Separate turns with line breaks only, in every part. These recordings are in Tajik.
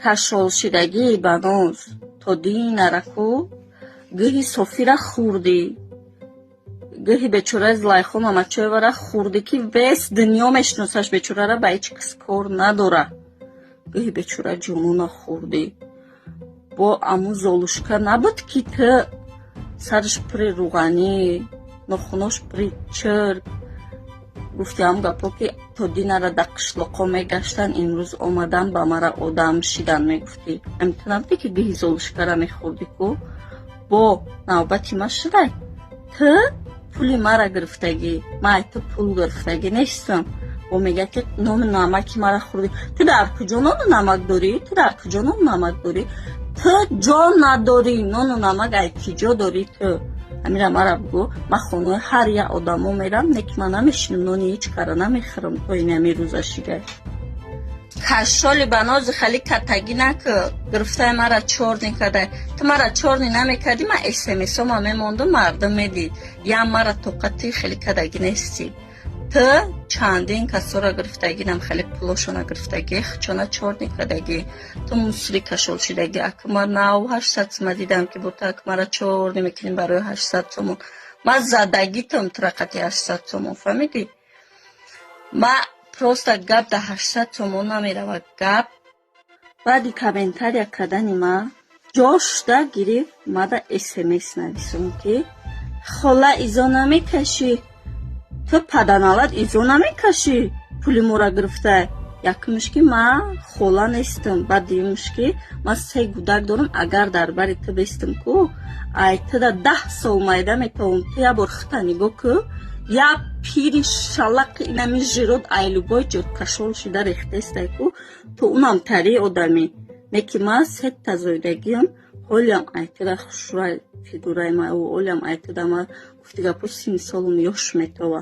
кашолшидагии баноз то динараку гӯҳи софира хурдӣ гӯҳи бечораи Зулайхо Мамачоевара хурдӣ ки вес дунё мешиносаш бечорара ба ҳеҷ кас кор надора. Гӯҳи бечора ҷонуна хурдӣ бо аму золушка набуд ки ту сарш пури руғанӣ нохунош пури чирк гуфти ҳам гапо ки то динара да қишлоқо мегаштан имрӯз омадан ба мара одам шидан мегуфти амиту набуди ки гӯҳи золушкара мехӯрди ку бо навбати ма шудай ту пули мара гирифтагӣ ма ай ту пул гирифтагӣ нестам бо мега ки нону намаки мара хӯрдӣ ту дар куҷо нону намак дорӣ ту дар куҷо нону намак дорӣ ту ҷон надорӣ нону намак ай ки ҷо дорӣ ту амира мара бигӯ ма хонаи ҳар як одамо мерам неки ма намешинам нони ҳеҷ кара намехӯрам то инами рӯза шидай кашоли банози хали катагӣ наку гирифтаи мара чорни кадай ту мара чорни намекардӣ ма смсома мемонду мардум медид ям мара тоқати хели кадагӣ нести ту чандин касора гирифтагинам хели пулошона гирифтагӣ хчона чорни кадагӣ ту мусри кашолшидагӣ акма нав 800 сома дидам ки бо ту акмара чорни мекуним барои 800 сомон ма задагитам турақати 800 сомон фаҳмидӣ ма просто гап да 800 сомон намерава гап баъди комментария кардани ма ҷошда гирифт мада смс нависон ки хола изо намекашӣ ту паданалат изо намекашӣ пули мора гирифта якумш ки ма хола нестам баъд дуюмш ки ма 3 гудак дорам агар дар бари ту бестам ку ай туда 10 сол майда метавонам ту ябор хита нигоҳ ку я пири шалақи инами жирод айлубой ҷоткашол шуда рехтестай ку то унам тари одами неки ма 3 тазоидагиам ҳолям айтуда хушрай фигураи ма ҳолям айтуда ма гуфти гапо 30 солум ёш метава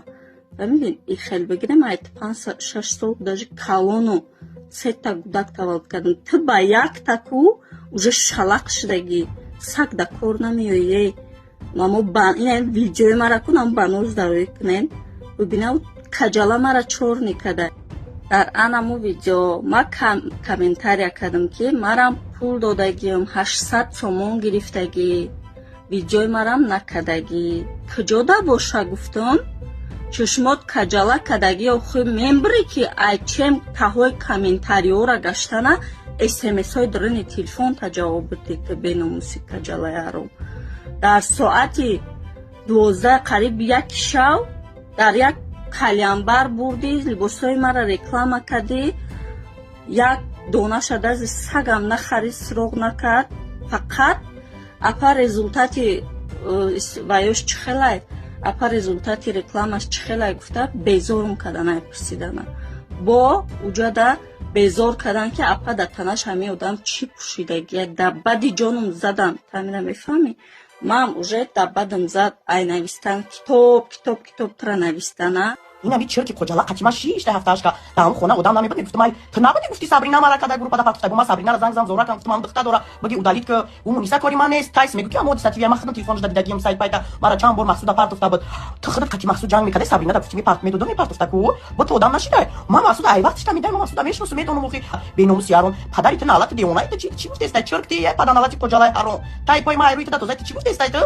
фаҳмидин и хел бигирем айт 5-6 сол даже калону 3 та гудак таваллуд кардам ту ба як таку уже шалақ шудагӣ саг да кор намеоӣ мамо ин видеои мара кунам баноз дароӣ кунен бубинав каҷала мара чорни када дар анаму видео ма комментария кардам ки марам пул додагиам 800 сомон гирифтагӣ видеои марам накадагӣ куҷо да боша гуфтам чушмот каҷала кадагӣ охи мембирӣ ки айчем таҳои комментариора гаштана смсҳои дурани телефон та ҷавоб бидӣ ки беномуси каҷалаяро дар соати 12 қариб 1 шав дар як калянбар бурдӣ либосҳои мара реклама кардӣ як донаша дази сагам нахарид суроғ накард фақат апа результати ваёш чихелай апа результати рекламаш чихелай гуфта безорум каданай пурсидана бо уҷада безор кардан ки апа да танаш ҳамин одам чӣ пӯшидагия да бади ҷонум задан тамира мефаҳмӣ ман уже да бадам зад ай навистан китоб тра навистана
инами чирки қоҷала қатима 6 ҳафтаашка даам хона одам намебуд гуфтам ай ту набуди гуфти сабрина мара када группада партуфта ма сабринара занг зам зора кам гуфтам духта дора баги удалит ки у муниса кори ман нест тайс мегу ки амо дисативия ма хидам телефонш да дидагиам сайт пайта мара чанд бор мақсуда партуфта буд ту хидат қати мақсуд ҷанг мекарда сабрина да гуфти парту медодо мепартуфта ку бо ту одам нашидай ма мақсуда ай вақтиш тамидай ма мақсуда мешнусу медонам охи беномуси ярон падари ту налати деонай ту чӣ гуфтестай чирк ти паданалати қоҷалай ҳарон тай пой ма айруи ту да тозай ту чӣ гуфтестай ту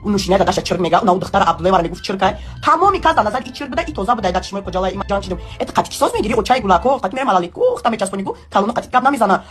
нушиная да даша чирк мега нау духтара абдуллаи мара мегуфт чиркай тамоми кас да назар и чирк буда и тоза буда да чишмои қоҷалай ҷан чидам это қатики соз мегири очаи гулако қати мера малалику хта мечаспонику калону қати гап намезана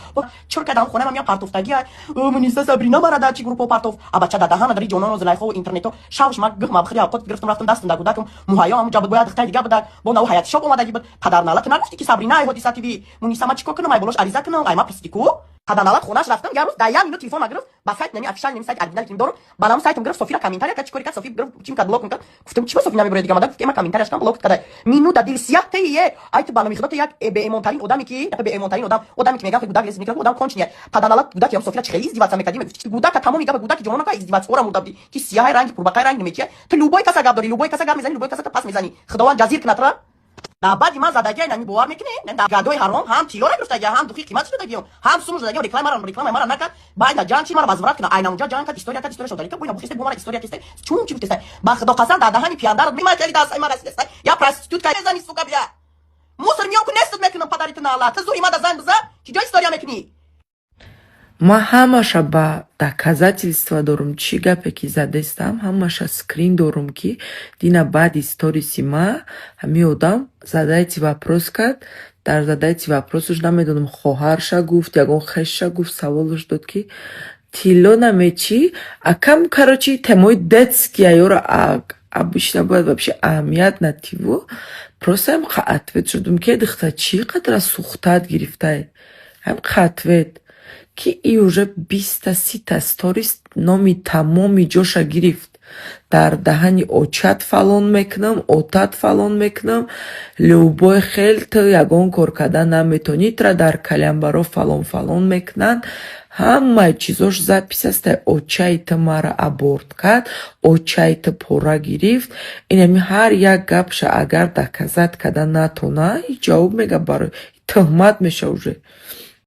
чиркай дам хона мамия партуфтаги муниса сабрина мара да чи группо партуф а бача да даҳана дари ҷонону зулайхо интернето шавш ма гӯҳма бихири авқот гирифтам рафтам дастам да гудакам муҳайё ам ҷабуд бояд духтаи дига буда бо наву ҳаяти шоб омадаги буд падарналат нагуфти ки сабрина ай ҳодиса тиви муниса ма чӣ кор кунам ай болош ариза кунам ай ма пурсидику паданалат хонаш рафтам ярӯз да як минут телефон гирифт ба сайт нами официал нами сайт оригинали дорум балам сайтам гирифт софира комментария кард чӣ кори кард софи гирифт чим кард блок кард гуфтам чӣ ба софи намебуред дига мада гуфт ма комментарияш кам блок карда минута дилсият тие ай ту балами худота як беэмонтарин одаме ки беэмонтарин одаме ки мегам гудак лес микро одам кончния паданалат гудак ям софира чӣ хели издиватса мекарди мегуфти гудака тамоми гап гудаки ҷонона ка издиватс ора мудабди ки сияҳи ранги пурбақаи ранги мечия ту любой каса гап дори любой каса гап мезани любой каса пас мезани худованд ҷазир кунатра да баъди ман задагиай нами бовар мекунӣ да гадои ҳаром ҳам тиёра гирифтагиам ҳам духи қимат шудагиам ҳам сум шудагиам рекламаи мара накард баъд да ҷанг чи мара возврат кунад ай намуҷа ҷанг кард история шодарита буйна бухисте бо мара история кисте чун чӣ гуфтестай ба худо қасам да даҳани пияндаро май хели дастаи мара расидестай я проститутка мезани сука бия мусор миём ку нестуд мекунам падари ту наала ту зури ма да занг биза ки ҷо история мекунӣ
ма ҳамаша ба доказательства дорум, чӣ гапе ки задестам, ҳамаша скрин дорум, ки дина баъди сториси ма ҳамин одам задаити вопрос кард. Дар задаити вопросуш намедонам хоҳарша гуфт, ягон хешша гуфт, саволуш дод, ки тилло намечи, акам короче темои детския ёра обычно бояд вообще аҳамият нативу. Просто ҳамқа ответ шудум, ки духта чӣ қадра сухтат гирифтае, ҳамқа ответ ки и уже 20-30 сторис номи тамоми ҷоша гирифт. Дар даҳани очат фалон мекунам, отат фалон мекунам, любой хел ту ягон кор кардан наметонӣ, тра дар калянбаро фалон мекунанд. ҳамаи чизош запис аст. очаи ту мара аборт кард, очаи ту пора гирифт. Инами ҳар як гапша агар доказат кардан натона, ҷавоб мега барои тӯҳмат меша уже.